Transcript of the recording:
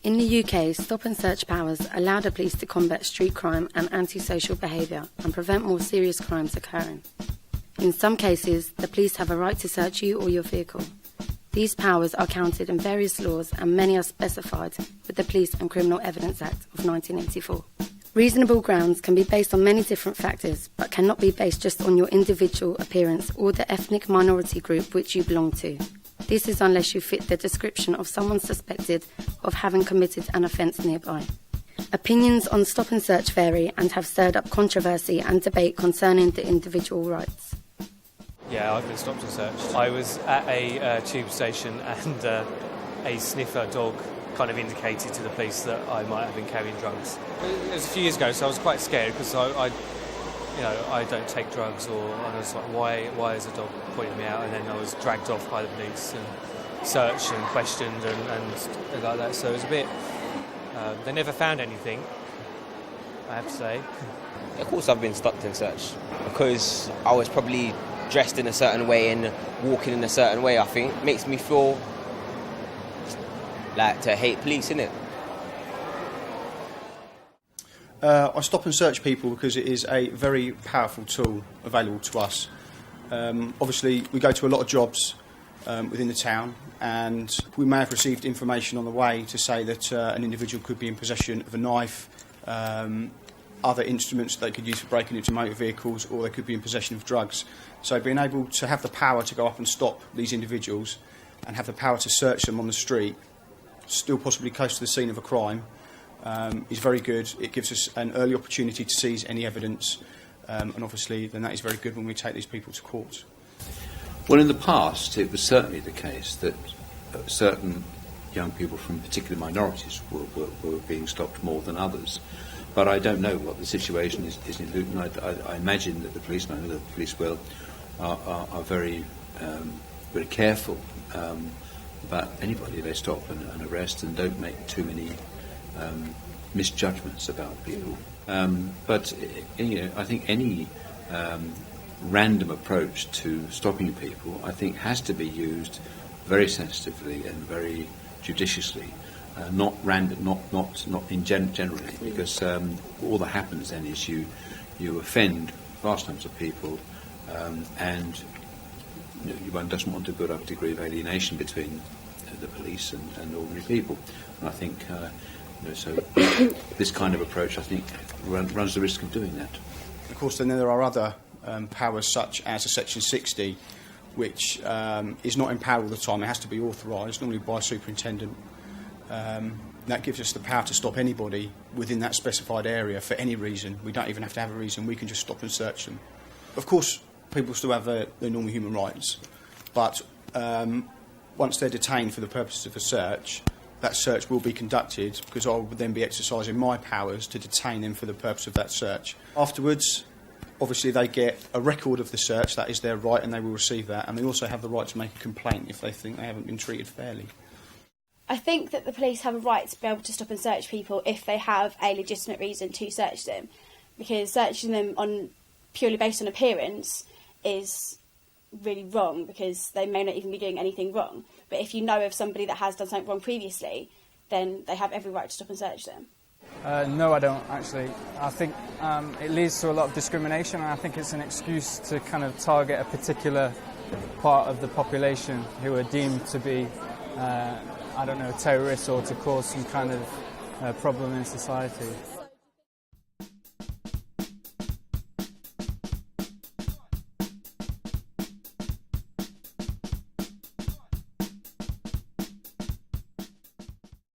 In the UK, stop and search powers allow the police to combat street crime and antisocial behaviour and prevent more serious crimes occurring. In some cases, the police have a right to search you or your vehicle. These powers are counted in various laws and many are specified with the Police and Criminal Evidence Act of 1984. Reasonable grounds can be based on many different factors, but cannot be based just on your individual appearance or the ethnic minority group which you belong to. This is unless you fit the description of someone suspected of having committed an offence nearby. Opinions on stop and search vary and have stirred up controversy and debate concerning the individual rights. Yeah, I've been stopped and searched. I was at a tube station and a sniffer dog kind of indicated to the police that I might have been carrying drugs. It was a few years ago, so I was quite scared because I don't take drugs, or I was like, why is a dog pointing me out? And then I was dragged off by the police and searched and questioned and like that. So it was a bit. They never found anything, I have to say. Of course, I've been stopped and searched because I was probably dressed in a certain way and walking in a certain way. I think makes me feel like to hate police, innit? I stop and search people because it is a very powerful tool available to us. Obviously, we go to a lot of jobs within the town, and we may have received information on the way to say that an individual could be in possession of a knife, other instruments that they could use for breaking into motor vehicles, or they could be in possession of drugs. So being able to have the power to go up and stop these individuals and have the power to search them on the street, still possibly close to the scene of a crime, is very good. It gives us an early opportunity to seize any evidence, and obviously then that is very good when we take these people to court. Well, in the past it was certainly the case that certain young people from particular minorities were being stopped more than others. But I don't know what the situation is in Luton. I imagine that the policemen, the police will, are very careful about anybody they stop and arrest, and don't make too many misjudgments about people. But I think any random approach to stopping people, I think, has to be used very sensitively and very judiciously. Not random, not generally, because all that happens then is you offend vast numbers of people, and one doesn't want to build up a degree of alienation between the police and ordinary people. And I think so this kind of approach, I think, runs the risk of doing that. Of course, then there are other powers such as a Section 60, which is not in power all the time. It has to be authorised, normally by a superintendent. That gives us the power to stop anybody within that specified area for any reason. We don't even have to have a reason. We can just stop and search them. Of course, people still have their normal human rights, but once they're detained for the purposes of a search, that search will be conducted because I will then be exercising my powers to detain them for the purpose of that search. Afterwards, obviously, they get a record of the search. That is their right, and they will receive that. And they also have the right to make a complaint if they think they haven't been treated fairly. I think that the police have a right to be able to stop and search people if they have a legitimate reason to search them, because searching them purely based on appearance is really wrong, because they may not even be doing anything wrong. But if you know of somebody that has done something wrong previously, then they have every right to stop and search them. No, I don't, actually. I think it leads to a lot of discrimination, and I think it's an excuse to kind of target a particular part of the population who are deemed to be terrorists, or to cause some kind of problem in society.